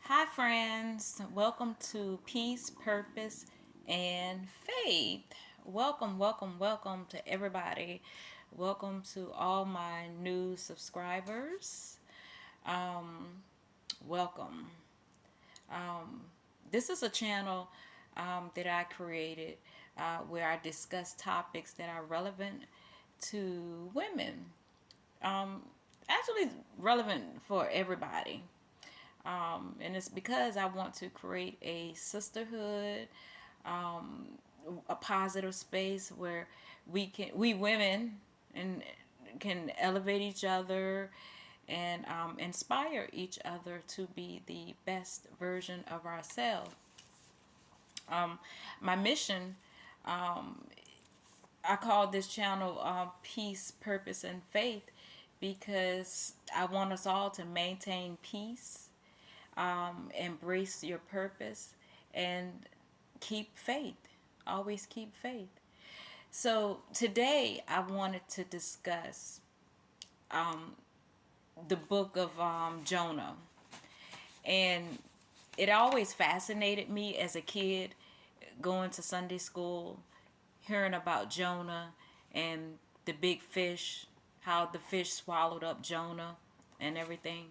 Hi, friends. Welcome to Peace, Purpose, and Faith. Welcome to everybody. Welcome to all my new subscribers. Um, welcome. This is a channel that I created where I discuss topics that are relevant to women. Um, Actually, relevant for everybody. And it's because I want to create a sisterhood, a positive space where we women and can elevate each other and inspire each other to be the best version of ourselves. My mission, I call this channel Peace, Purpose, and Faith because I want us all to maintain peace, embrace your purpose, and keep faith. Always keep faith. So today I wanted to discuss the book of Jonah, and it always fascinated me as a kid, going to Sunday school, hearing about Jonah and the big fish, how the fish swallowed up Jonah and everything.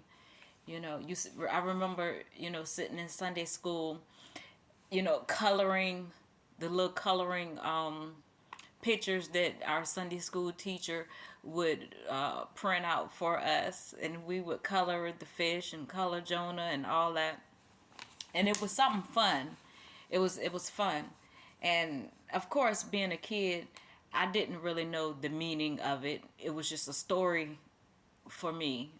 I remember, sitting in Sunday school, coloring the little coloring pictures that our Sunday school teacher would print out for us, and we would color the fish and color Jonah and all that, and it was something fun. It was fun, and of course, being a kid, I didn't really know the meaning of it. It was just a story for me.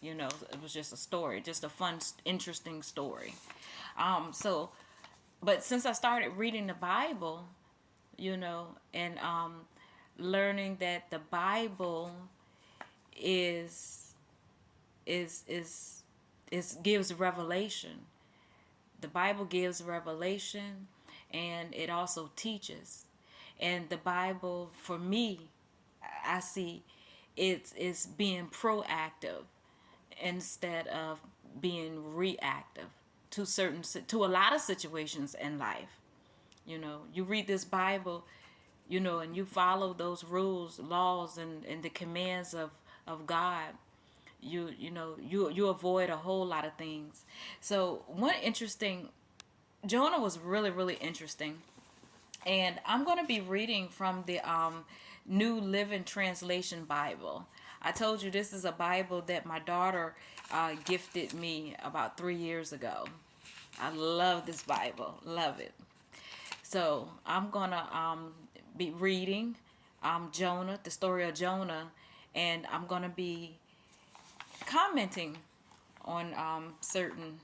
It was just a story, just a fun, interesting story. So, but since I started reading the Bible, and learning that the Bible is is is is gives revelation. The Bible gives revelation, and it also teaches. And the Bible, for me, I see it's being proactive instead of being reactive to a lot of situations in life. You read this Bible, and you follow those rules, laws, and the commands of God. You avoid a whole lot of things. So one interesting, Jonah was really interesting, and I'm going to be reading from the New Living Translation Bible. I told you this is a Bible that my daughter gifted me about 3 years ago. I love this Bible, love it. So I'm gonna be reading Jonah, the story of Jonah, and I'm gonna be commenting on certain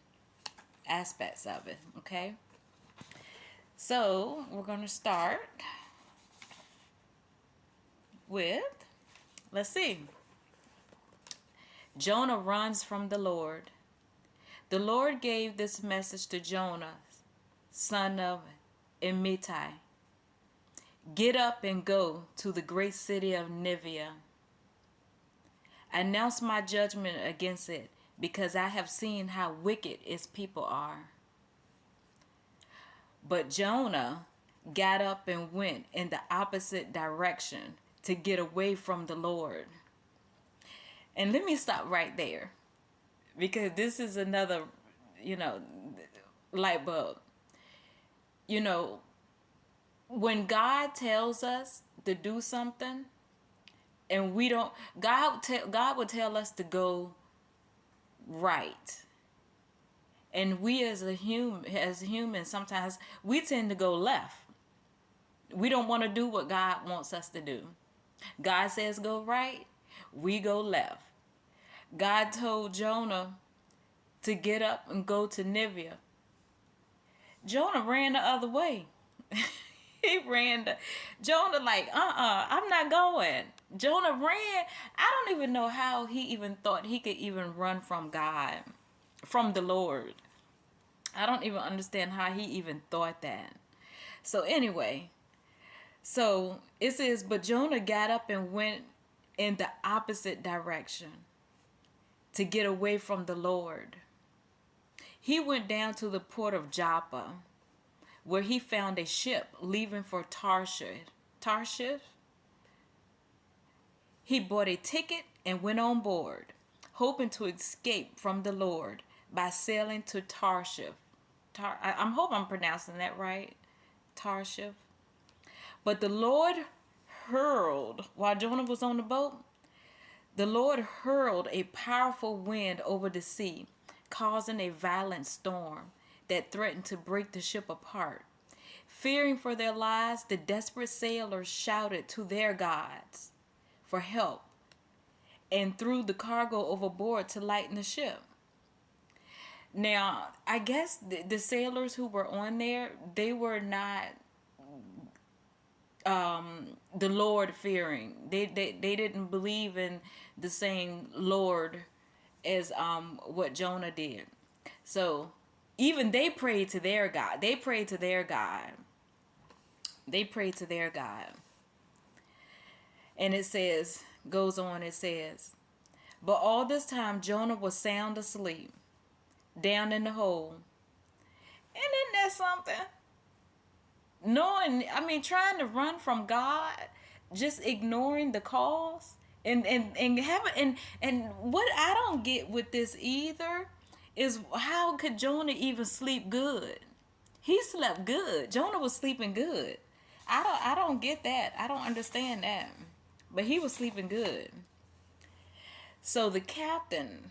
aspects of it. Okay. So we're gonna start with, let's see. Jonah runs from the Lord. The Lord gave this message to Jonah, son of Amittai. Get up and go to the great city of Nineveh. Announce my judgment against it, because I have seen how wicked its people are. But Jonah got up and went in the opposite direction to get away from the Lord. And let me stop right there, because this is another, you know, light bulb. You know, when God tells us to do something and we don't, God will tell us to go right. And we as humans, sometimes we tend to go left. We don't want to do what God wants us to do. God says go right, we go left. God told Jonah to get up and go to Nineveh. Jonah ran the other way. he ran the Jonah like, I'm not going. Jonah ran. I don't even know how he even thought he could even run from God, from the Lord. I don't even understand how he even thought that. So anyway, so it says, but Jonah got up and went in the opposite direction to get away from the Lord. He went down to the port of Joppa, where he found a ship leaving for Tarshish. Tarshish? He bought a ticket and went on board, hoping to escape from the Lord by sailing to Tarshish. I'm hope I'm pronouncing that right. Tarshish. But the Lord hurled, while Jonah was on the boat, the Lord hurled a powerful wind over the sea, causing a violent storm that threatened to break the ship apart. Fearing for their lives, the desperate sailors shouted to their gods for help and threw the cargo overboard to lighten the ship. Now, I guess the sailors who were on there, they were not the Lord fearing. They didn't believe in the same Lord as what Jonah did. So even they prayed to their God. They prayed to their God. They prayed to their God. And it says, goes on, it says, but all this time Jonah was sound asleep, down in the hole. And isn't that something? Trying to run from God, just ignoring the cause. And having and what I don't get with this either is how could Jonah even sleep good? He slept good. Jonah was sleeping good. I don't get that. I don't understand that. But he was sleeping good. So the captain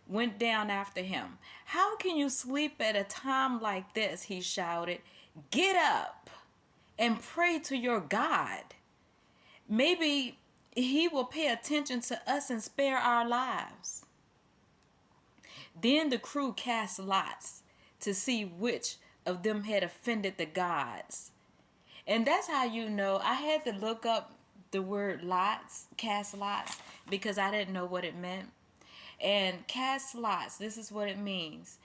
went down after him. How can you sleep at a time like this? He shouted. Get up and pray to your God. Maybe he will pay attention to us and spare our lives. Then the crew cast lots to see which of them had offended the gods. And that's how you know. I had to look up the word lots, cast lots, because I didn't know what it meant. And cast lots, this is what it means.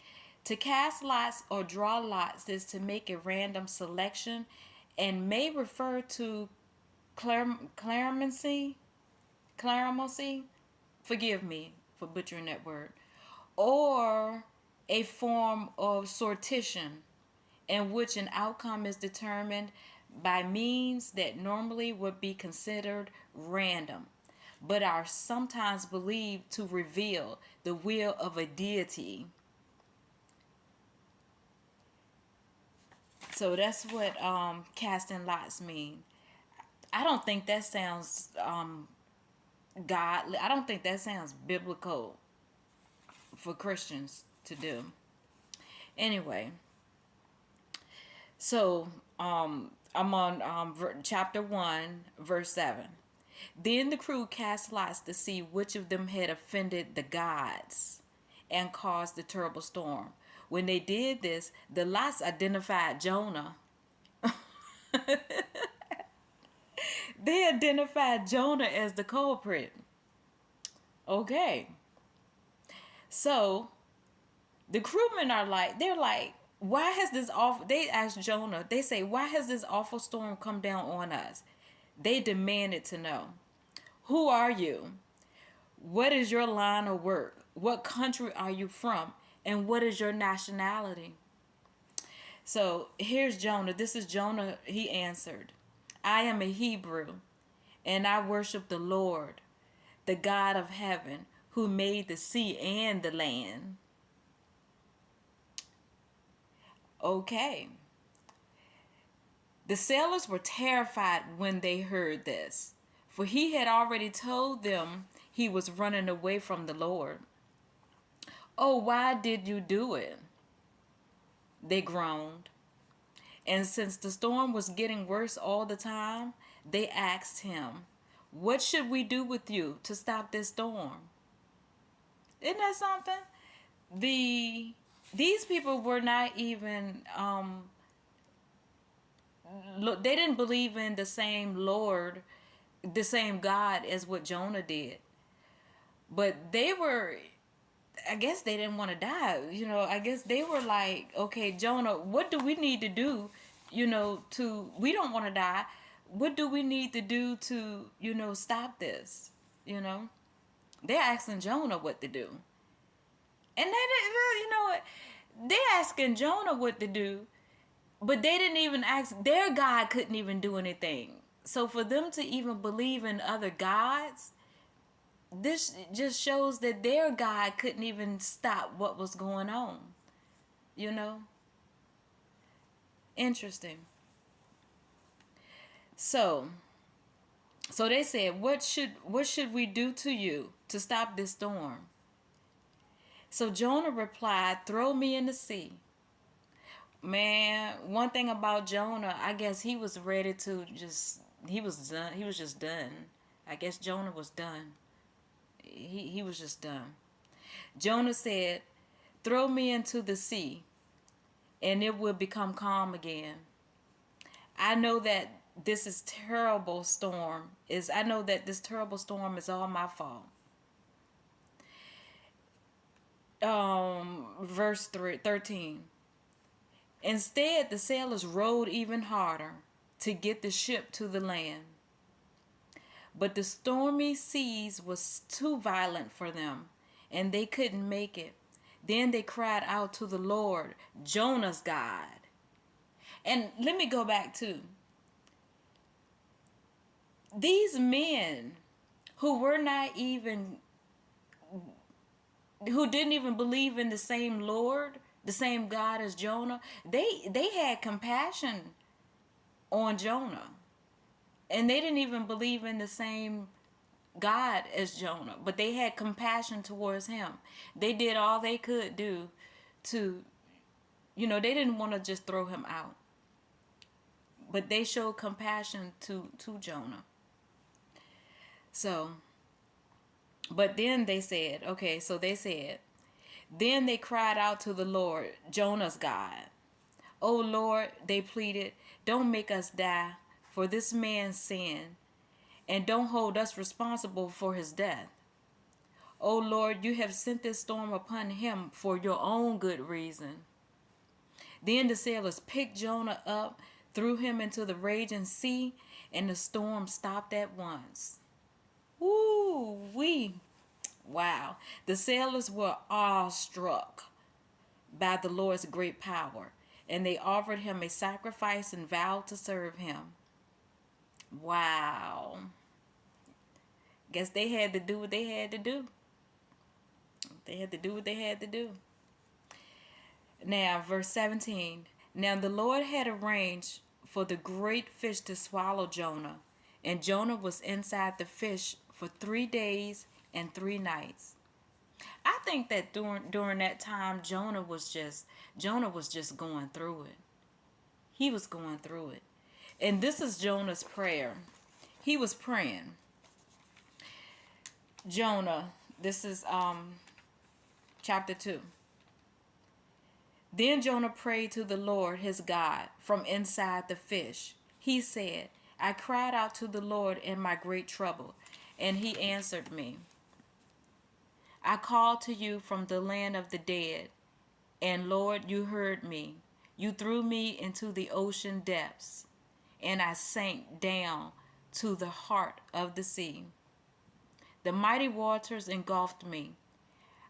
To cast lots or draw lots is to make a random selection and may refer to clairvoyancy. Forgive me for butchering that word. Or a form of sortition in which an outcome is determined by means that normally would be considered random, but are sometimes believed to reveal the will of a deity. So that's what casting lots mean. I don't think that sounds godly. I don't think that sounds biblical for Christians to do. Anyway, so I'm on chapter 1, verse 7. Then the crew cast lots to see which of them had offended the gods and caused the terrible storm. When they did this, the lots identified Jonah. They identified Jonah as the culprit. Okay. So the crewmen are like, they're like, why has this awful, they asked Jonah, they say, why has this awful storm come down on us? They demanded to know, who are you? What is your line of work? What country are you from? And what is your nationality? So here's Jonah. This is Jonah. He answered, I am a Hebrew, and I worship the Lord, the God of heaven, who made the sea and the land. Okay. The sailors were terrified when they heard this, for he had already told them he was running away from the Lord. Oh, why did you do it? They groaned. And since the storm was getting worse all the time, they asked him, what should we do with you to stop this storm? Isn't that something? These people were not even they didn't believe in the same Lord, the same God as what Jonah did. But they were, I guess they didn't want to die. I guess they were like, okay, Jonah, what do we need to do, we don't want to die. What do we need to do to, stop this? They're asking Jonah what to do. And that is, you know what? They asking Jonah what to do, but they didn't even ask. Their God couldn't even do anything. So for them to even believe in other gods, this just shows that their God couldn't even stop what was going on. You know? Interesting. So, so they said, what should we do to you to stop this storm? So Jonah replied, "Throw me in the sea." Man, one thing about Jonah, I guess he was ready to just, he was done. He was just done. I guess Jonah was done. He was just done. Jonah said, "Throw me into the sea, and it will become calm again. I know that this terrible storm is, I know that this terrible storm is all my fault." Verse 13. Instead, the sailors rowed even harder to get the ship to the land. But the stormy seas was too violent for them, and they couldn't make it. Then they cried out to the Lord, Jonah's God. And let me go back to these men who were not even, who didn't even believe in the same Lord, the same God as Jonah. They had compassion on Jonah. And they didn't even believe in the same God as Jonah, but they had compassion towards him. They did all they could do to, they didn't want to just throw him out, but they showed compassion to Jonah. So, but then they said, okay, so they said, then they cried out to the Lord, Jonah's God. "Oh Lord," they pleaded, "don't make us die for this man's sin, and don't hold us responsible for his death. Oh Lord, you have sent this storm upon him for your own good reason." Then the sailors picked Jonah up, threw him into the raging sea, and the storm stopped at once. Woo wee. Wow. The sailors were awestruck by the Lord's great power, and they offered him a sacrifice and vowed to serve him. Wow. Guess they had to do what they had to do. They had to do what they had to do. Now, verse 17. Now the Lord had arranged for the great fish to swallow Jonah, and Jonah was inside the fish for 3 days and 3 nights. I think that during that time Jonah was just going through it. He was going through it. And this is Jonah's prayer. He was praying. Jonah, this is chapter 2. Then Jonah prayed to the Lord his God from inside the fish. He said, "I cried out to the Lord in my great trouble, and he answered me. I called to you from the land of the dead, and Lord, you heard me. You threw me into the ocean depths, and I sank down to the heart of the sea. The mighty waters engulfed me.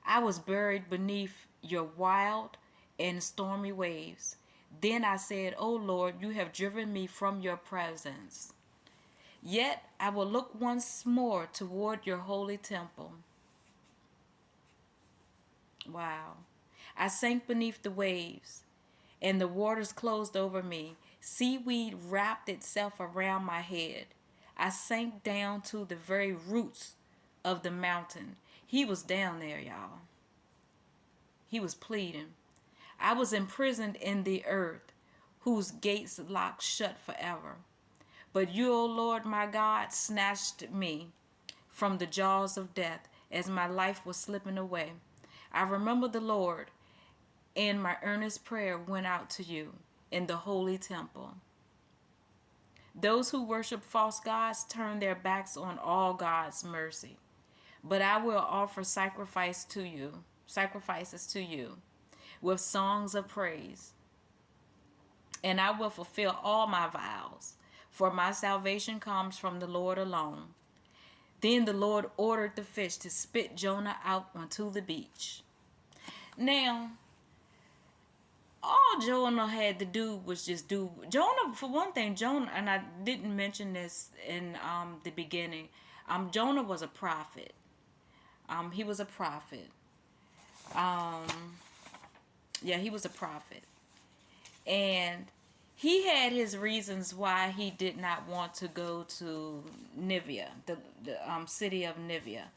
I was buried beneath your wild and stormy waves. Then I said, O Lord, you have driven me from your presence. Yet I will look once more toward your holy temple." Wow. "I sank beneath the waves, and the waters closed over me. Seaweed wrapped itself around my head. I sank down to the very roots of the mountain." He was down there, y'all. He was pleading. "I was imprisoned in the earth, whose gates locked shut forever. But you, O Lord my God, snatched me from the jaws of death as my life was slipping away. I remembered the Lord, and my earnest prayer went out to you in the holy temple. Those who worship false gods turn their backs on all God's mercy. But I will offer sacrifices to you with songs of praise. And I will fulfill all my vows, for my salvation comes from the Lord alone." Then the Lord ordered the fish to spit Jonah out onto the beach. Now, all Jonah had to do was just do Jonah. For one thing, Jonah, and I didn't mention this in the beginning. Jonah was a prophet. He was a prophet. Um, yeah, he was a prophet, and he had his reasons why he did not want to go to Nineveh, the city of Nineveh.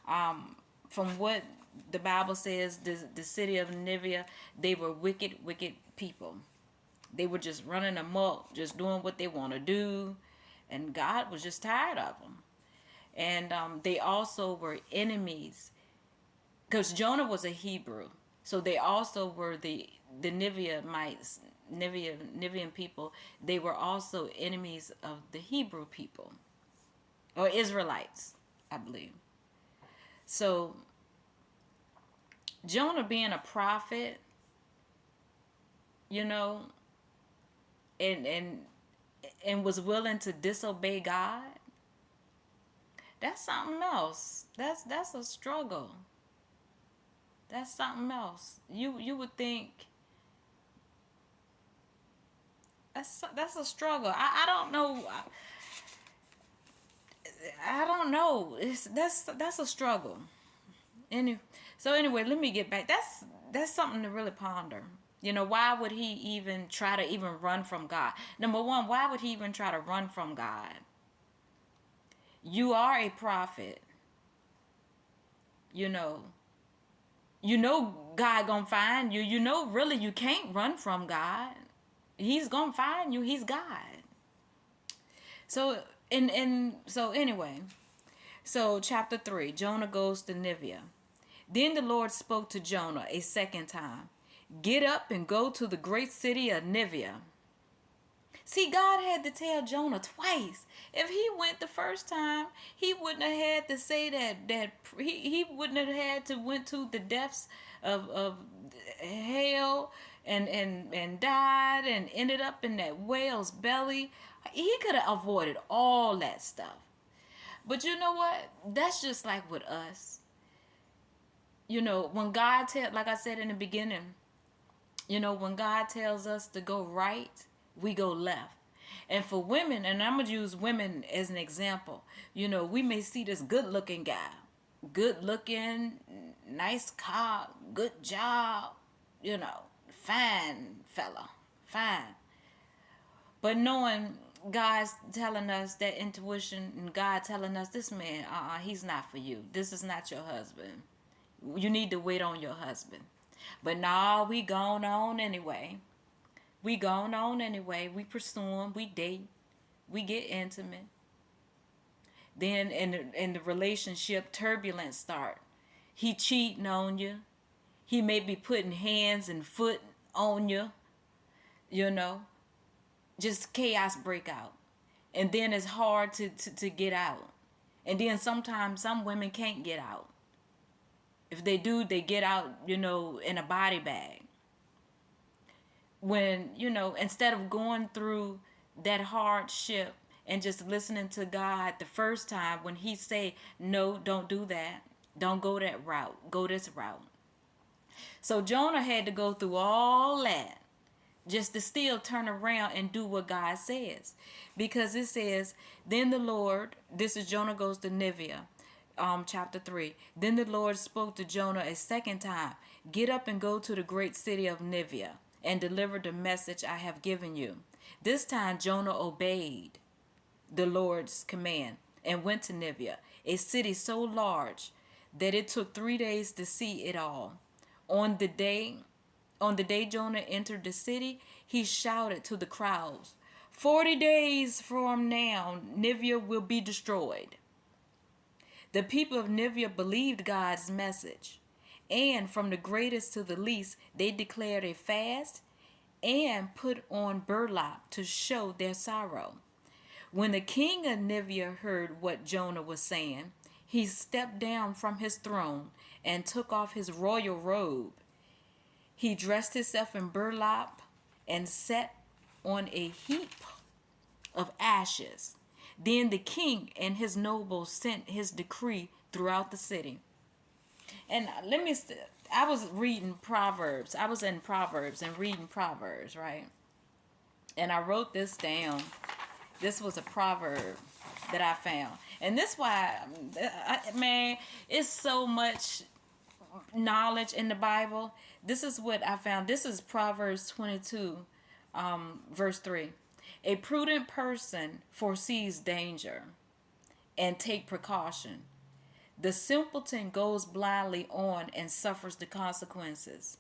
From what the Bible says, the city of Nineveh, they were wicked people. They were just running amok, just doing what they want to do, and God was just tired of them. And they also were enemies, because Jonah was a Hebrew, so they also were the Ninevites, Ninevian people. They were also enemies of the Hebrew people, or Israelites, I believe. So Jonah, being a prophet, you know, and was willing to disobey God, that's something else. That's a struggle. That's something else. You would think that's a struggle. I don't know. I don't know. That's a struggle. So anyway, let me get back. That's something to really ponder. You know, why would he even try to even run from God? Number one, why would he even try to run from God? You are a prophet. You know. You know God gonna find you. You know really you can't run from God. He's gonna find you. He's God. So and so anyway. So chapter 3, Jonah goes to Nineveh. Then the Lord spoke to Jonah a second time. Get up and go to the great city of Nineveh. See, God had to tell Jonah twice. If he went the first time, he wouldn't have had to say that he wouldn't have had to went to the depths of hell and died and ended up in that whale's belly. He could have avoided all that stuff. But you know what? That's just like with us. You know, when God like I said in the beginning, you know, when God tells us to go right, we go left. And for women, and I'm going to use women as an example, you know, we may see this good looking guy, good looking, nice car, good job, you know, fine fella, fine. But knowing God's telling us that intuition, and God telling us this man, he's not for you. This is not your husband. You need to wait on your husband. But now we going on anyway. We going on anyway. We pursue him. We date. We get intimate. Then in the relationship, turbulence start. He cheating on you. He may be putting hands and foot on you. You know, just chaos break out. And then it's hard to get out. And then sometimes some women can't get out. If they do, they get out, you know, in a body bag. When, you know, instead of going through that hardship and just listening to God the first time when he say, no, don't do that. Don't go that route. Go this route. So Jonah had to go through all that just to still turn around and do what God says. Because it says, then the Lord, this is Jonah goes to Nineveh, chapter 3. Then the Lord spoke to Jonah a second time. Get up and go to the great city of Nineveh and deliver the message I have given you. This time Jonah obeyed the Lord's command and went to Nineveh, a city so large that it took 3 days to see it all. On the day Jonah entered the city, he shouted to the crowds, 40 days from now, Nineveh will be destroyed. The people of Nineveh believed God's message, and from the greatest to the least, they declared a fast and put on burlap to show their sorrow. When the king of Nineveh heard what Jonah was saying, he stepped down from his throne and took off his royal robe. He dressed himself in burlap and sat on a heap of ashes. Then the king and his nobles sent his decree throughout the city. And I was reading Proverbs. I was in Proverbs and reading Proverbs, right? And I wrote this down. This was a proverb that I found. And this why, man, it's so much knowledge in the Bible. This is what I found. This is Proverbs 22, verse 3. A prudent person foresees danger and take precaution. The simpleton goes blindly on and suffers the consequences.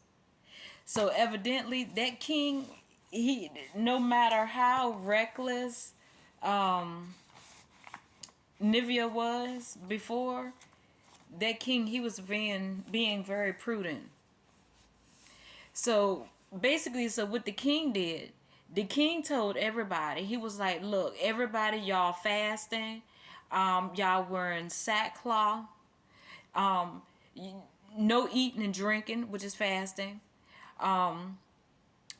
So evidently that king, he, no matter how reckless Nivea was before, that king, he was being very prudent. So basically, so what the king did, the king told everybody, he was like, look, everybody, y'all fasting, y'all wearing sackcloth, um, no eating and drinking, which is fasting, none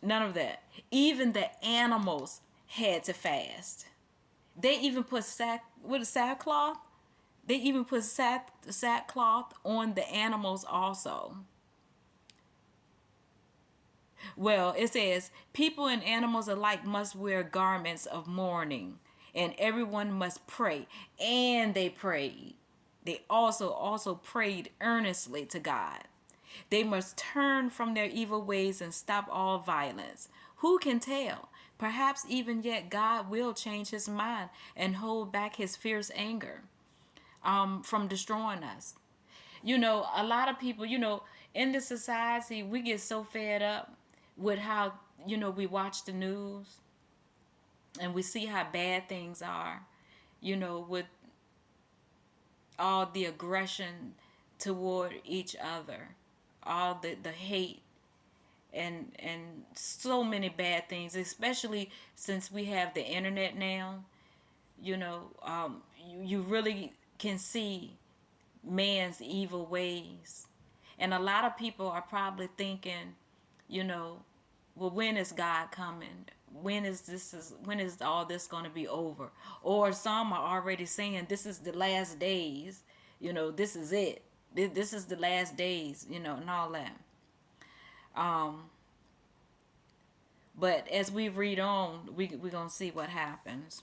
of that. Even the animals had to fast. They even put sackcloth. They even put sackcloth on the animals also. Well, it says, people and animals alike must wear garments of mourning, and everyone must pray. And they prayed. They also prayed earnestly to God. They must turn from their evil ways and stop all violence. Who can tell? Perhaps even yet God will change his mind and hold back his fierce anger from destroying us. You know, a lot of people, you know, in this society, we get so fed up with how, you know, we watch the news and we see how bad things are, you know, with all the aggression toward each other, all the hate and so many bad things, especially since we have the internet now. You know, you really can see man's evil ways. And a lot of people are probably thinking, you know, well, when is God coming? When is all this going to be over? Or some are already saying this is the last days. You know, this is it. This is the last days, you know, and all that. But as we read on, we're going to see what happens.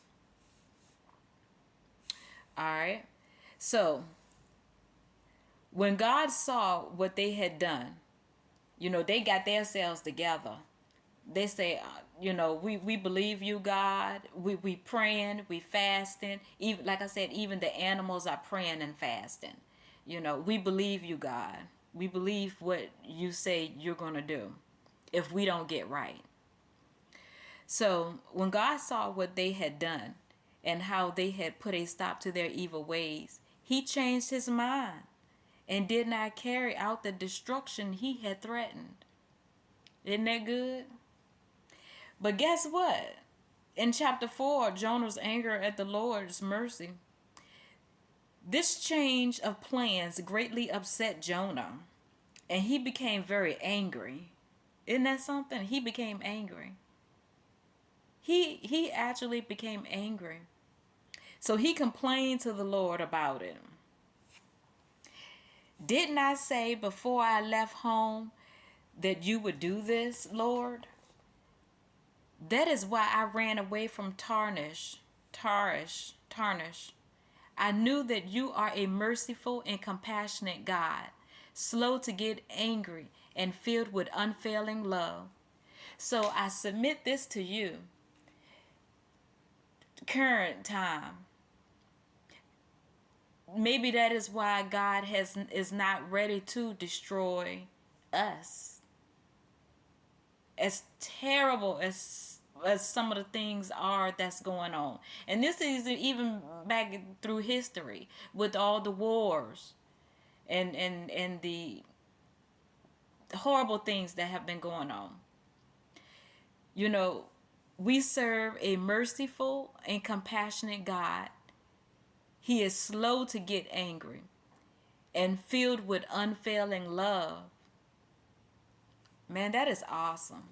All right. So, when God saw what they had done, you know, they got themselves together. They say, you know, we believe you, God. We praying, we fasting. Even like I said, even the animals are praying and fasting. You know, we believe you, God. We believe what you say you're gonna do if we don't get right. So when God saw what they had done and how they had put a stop to their evil ways, he changed his mind and did not carry out the destruction he had threatened. Isn't that good? But guess what? In chapter 4, Jonah's anger at the Lord's mercy. This change of plans greatly upset Jonah, and he became very angry. Isn't that something? He became angry. He actually became angry. So he complained to the Lord about it. Didn't I say before I left home that you would do this, Lord? That is why I ran away from Tarshish. I knew that you are a merciful and compassionate God, slow to get angry and filled with unfailing love. So I submit this to you. Current time. Maybe that is why God is not ready to destroy us. As terrible as some of the things are that's going on. And this is even back through history with all the wars and the horrible things that have been going on. You know, we serve a merciful and compassionate God. He is slow to get angry and filled with unfailing love. Man, that is awesome.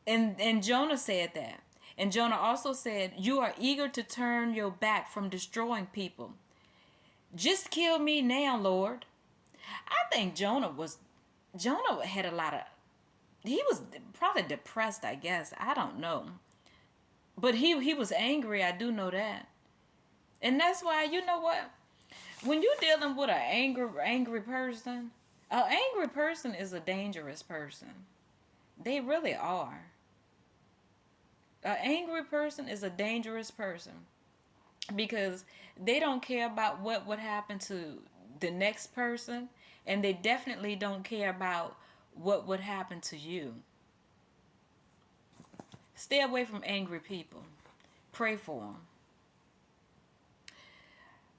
And Jonah said that. And Jonah also said, you are eager to turn your back from destroying people. Just kill me now, Lord. I think Jonah had a lot of, he was probably depressed, I guess. I don't know. But he was angry, I do know that. And that's why, you know what? When you're dealing with an angry person, an angry person is a dangerous person. They really are. An angry person is a dangerous person because they don't care about what would happen to the next person, and they definitely don't care about what would happen to you. Stay away from angry people. Pray for them.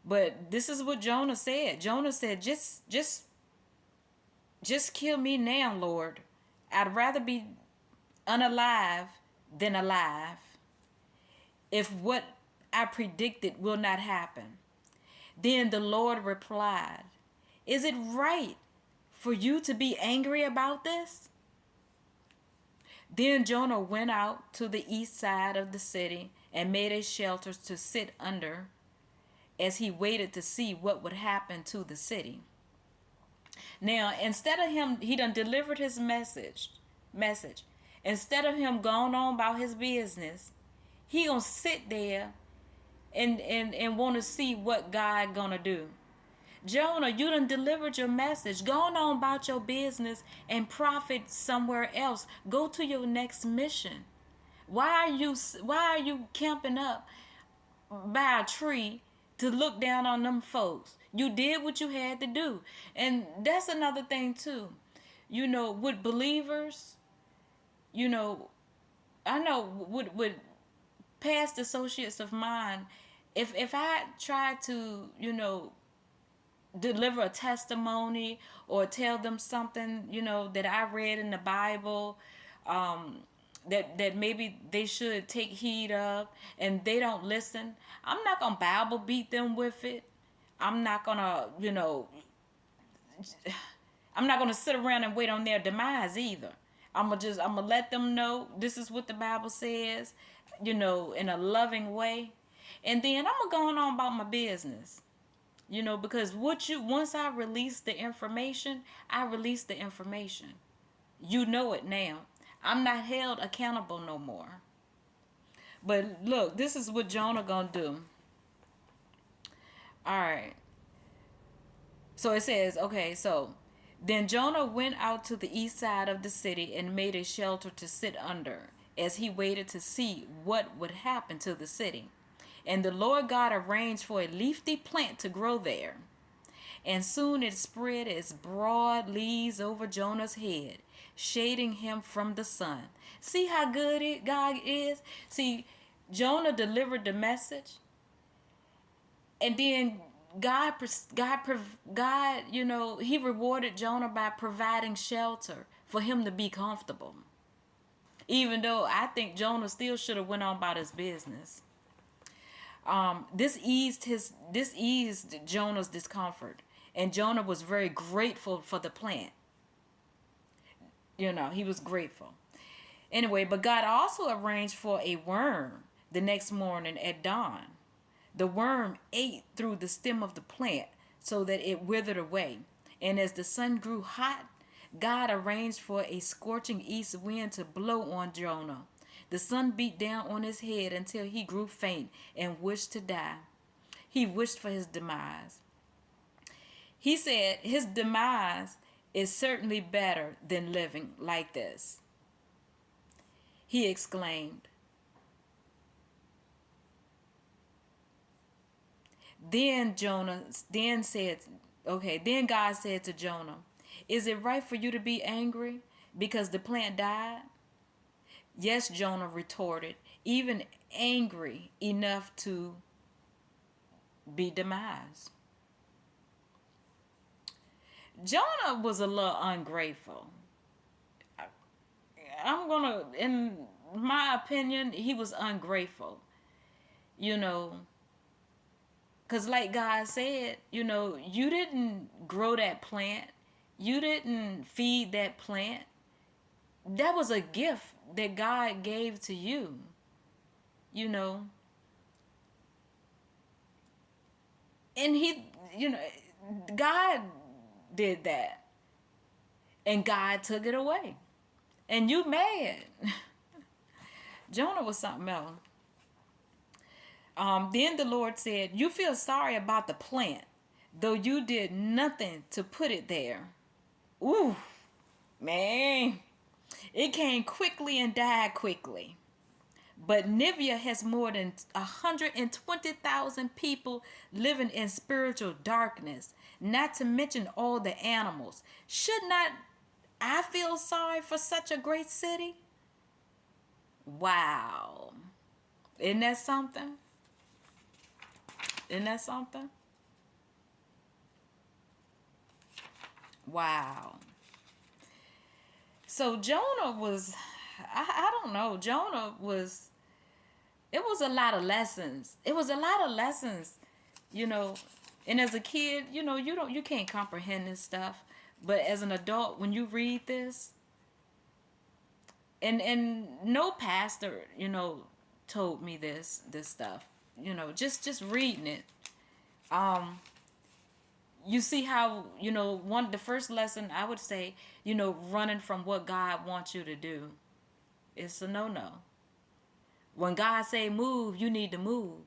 But this is what Jonah said. Jonah said, just kill me now, Lord. I'd rather be unalive than alive if what I predicted will not happen. Then the Lord replied, is it right for you to be angry about this? Then Jonah went out to the east side of the city and made a shelter to sit under as he waited to see what would happen to the city. Now, instead of him, he done delivered his message. Instead of him going on about his business, he gonna sit there and want to see what God gonna do. Jonah, you done delivered your message. Go on about your business and profit somewhere else. Go to your next mission. Why are you camping up by a tree to look down on them folks? You did what you had to do. And that's another thing too. With believers, you know, I know with past associates of mine, if I try to, deliver a testimony or tell them something, that I read in the Bible, that maybe they should take heed of, and they don't listen, I'm not gonna Bible beat them with it. I'm not gonna, I'm not gonna sit around and wait on their demise either. I'm gonna let them know this is what the Bible says, in a loving way, and then I'm gonna go on about my business. Because once I release the information, I release the information. You know it now. I'm not held accountable no more. But look, this is what Jonah gonna do. All right. So it says, okay, so then Jonah went out to the east side of the city and made a shelter to sit under as he waited to see what would happen to the city. And the Lord God arranged for a leafy plant to grow there. And soon it spread its broad leaves over Jonah's head, shading him from the sun. See how good God is? See, Jonah delivered the message, and then God, he rewarded Jonah by providing shelter for him to be comfortable. Even though I think Jonah still should have went on about his business. This eased Jonah's discomfort, and Jonah was very grateful for the plant. He was grateful. Anyway, but God also arranged for a worm the next morning at dawn. The worm ate through the stem of the plant so that it withered away. And as the sun grew hot, God arranged for a scorching east wind to blow on Jonah. The sun beat down on his head until he grew faint and wished to die. He wished for his demise. He said his demise is certainly better than living like this. He exclaimed. Then God said to Jonah, is it right for you to be angry because the plant died? Yes, Jonah retorted, even angry enough to be demised. Jonah was a little ungrateful. In my opinion, he was ungrateful. Because like God said, you didn't grow that plant. You didn't feed that plant. That was a gift that God gave to you. And you know, God did that. And God took it away. And you mad. Jonah was something else. Then the Lord said, you feel sorry about the plant, though you did nothing to put it there. Ooh, man. It came quickly and died quickly. But Nineveh has more than 120,000 people living in spiritual darkness, not to mention all the animals. Should not I feel sorry for such a great city? Wow. Isn't that something? Isn't that something? Wow. So Jonah was, I don't know, Jonah was, it was a lot of lessons. It was a lot of lessons, you know. And as a kid, you can't comprehend this stuff. But as an adult, when you read this, and no pastor, told me this stuff. Just reading it. You see how, the first lesson I would say, running from what God wants you to do. It's a no. When God say move, you need to move.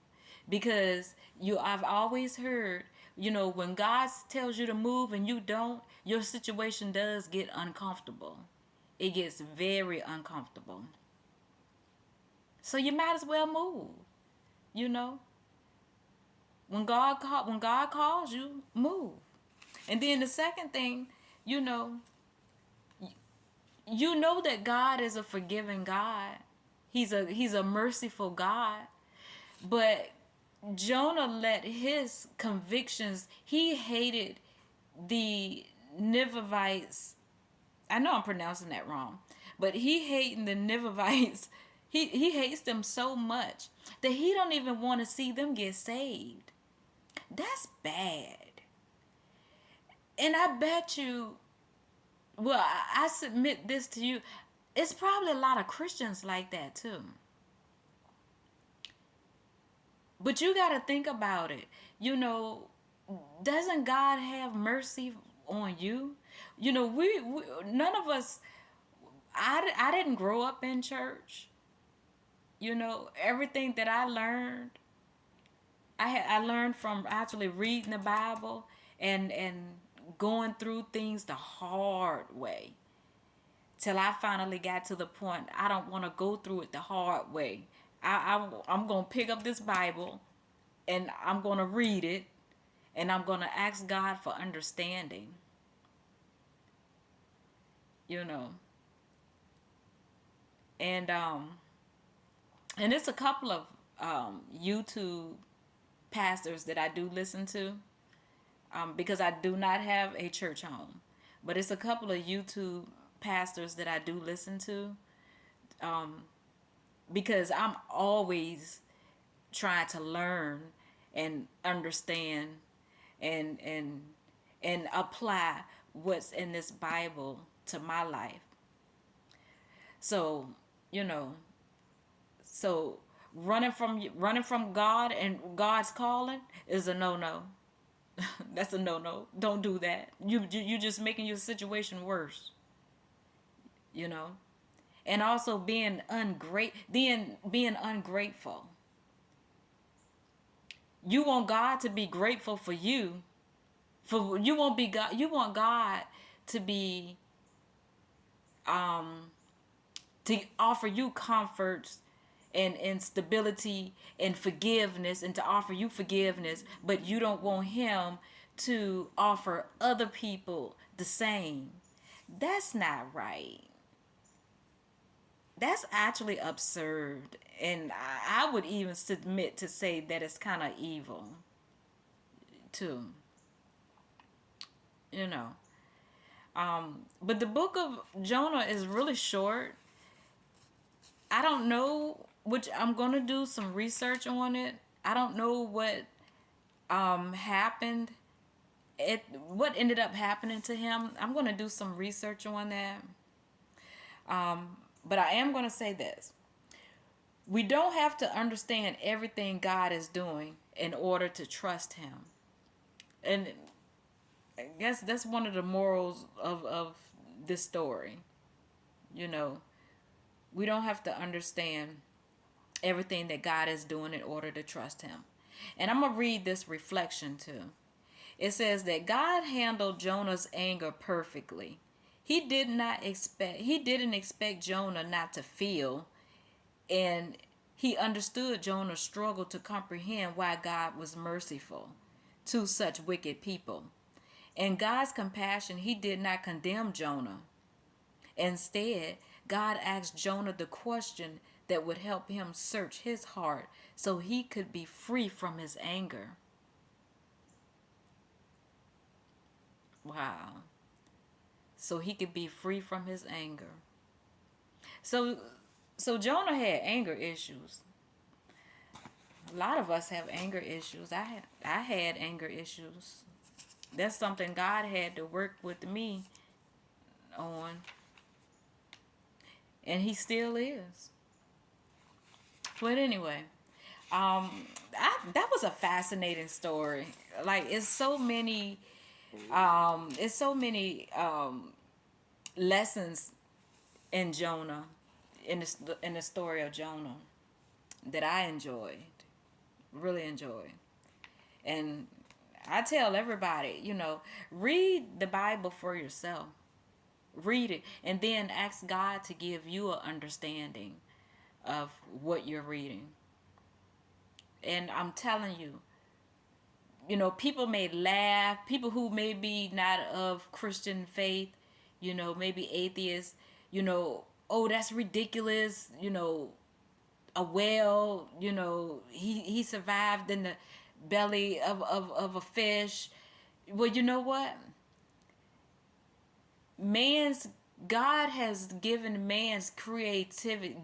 Because I've always heard, when God tells you to move and you don't, your situation does get uncomfortable. It gets very uncomfortable. So you might as well move. You know, when God calls you, move. And then the second thing, you know, you know that God is a forgiving God. He's a merciful God. But Jonah let his convictions, he hated the Ninevites. I know I'm pronouncing that wrong. But he hating the Ninevites, he hates them so much that he don't even want to see them get saved. That's bad. And I bet you, well, I submit this to you, it's probably a lot of Christians like that too. But you got to think about it. Doesn't God have mercy on you? We none of us, I didn't grow up in church. Everything that I learned, I learned from actually reading the Bible and going through things the hard way. Till I finally got to the point I don't want to go through it the hard way. I'm going to pick up this Bible and I'm going to read it and I'm going to ask God for understanding. You know. And it's a couple of YouTube pastors that I do listen to, because I do not have a church home. But it's a couple of YouTube pastors that I do listen to, because I'm always trying to learn and understand and apply what's in this Bible to my life. So, so running from God and God's calling is a no. That's a no. Don't do that. You just making your situation worse. You know, and also being ungrateful. You want God to be grateful for you. For you won't be God. You want God to be to offer you comforts and stability and forgiveness, and to offer you forgiveness, but you don't want him to offer other people the same. That's not right. That's actually absurd, and I would even submit to say that it's kind of evil too. You know. But the book of Jonah is really short. I don't know, which I'm gonna do some research on it. I don't know what happened. What ended up happening to him. I'm gonna do some research on that. But I am gonna say this: we don't have to understand everything God is doing in order to trust Him. And I guess that's one of the morals of this story. You know, we don't have to understand everything that God is doing in order to trust him. And I'm going to read this reflection too. It says that God handled Jonah's anger perfectly. He didn't expect Jonah not to feel, and he understood Jonah's struggle to comprehend why God was merciful to such wicked people. In God's compassion, he did not condemn Jonah. Instead, God asked Jonah the question that would help him search his heart so he could be free from his anger. Wow. So he could be free from his anger. So Jonah had anger issues. A lot of us have anger issues. I had anger issues. That's something God had to work with me on, and he still is. But anyway, that was a fascinating story. Like it's so many lessons in Jonah, in the story of Jonah, that I enjoyed, really enjoyed. And I tell everybody, read the Bible for yourself. Read it and then ask God to give you an understanding of what you're reading. And I'm telling you, people may laugh, people who may be not of Christian faith, maybe atheists, oh, that's ridiculous, a whale, he survived in the belly of a fish. Well, you know what? Man's God has given man's creativity,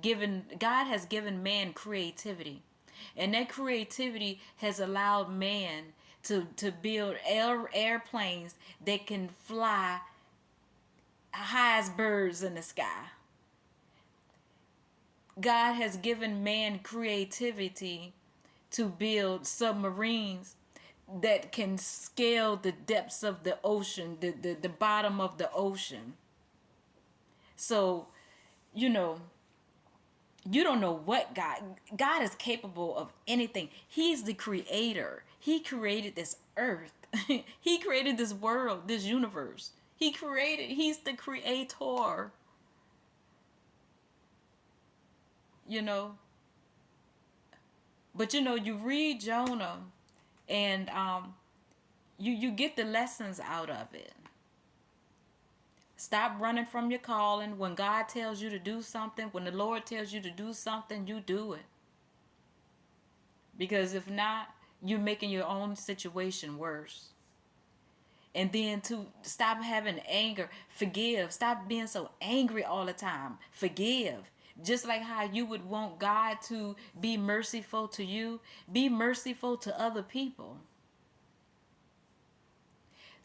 God has given man creativity. And that creativity has allowed man to build airplanes that can fly high as birds in the sky. God has given man creativity to build submarines that can scale the depths of the ocean, the bottom of the ocean. So, you know, you don't know what God is capable of anything. He's the creator. He created this earth. He created this world, this universe. He's the creator. You know, but you read Jonah, and you get the lessons out of it. Stop running from your calling. When God tells you to do something, when the Lord tells you to do something, you do it. Because if not, you're making your own situation worse. And then to stop having anger, forgive. Stop being so angry all the time. Forgive. Just like how you would want God to be merciful to you, be merciful to other people.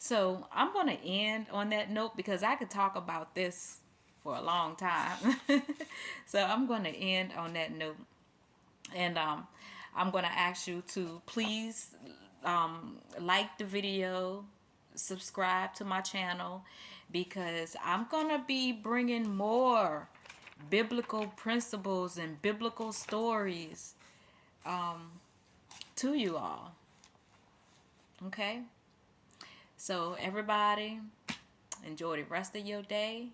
So I'm going to end on that note because I could talk about this for a long time. So I'm going to end on that note. And I'm going to ask you to please like the video, subscribe to my channel, because I'm going to be bringing more biblical principles and biblical stories to you all. Okay? So everybody, enjoy the rest of your day.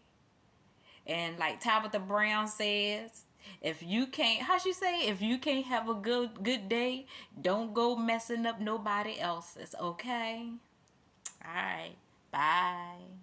And like Tabitha Brown says, if you can't, how she say, if you can't have a good day, don't go messing up nobody else's. Okay? All right. Bye.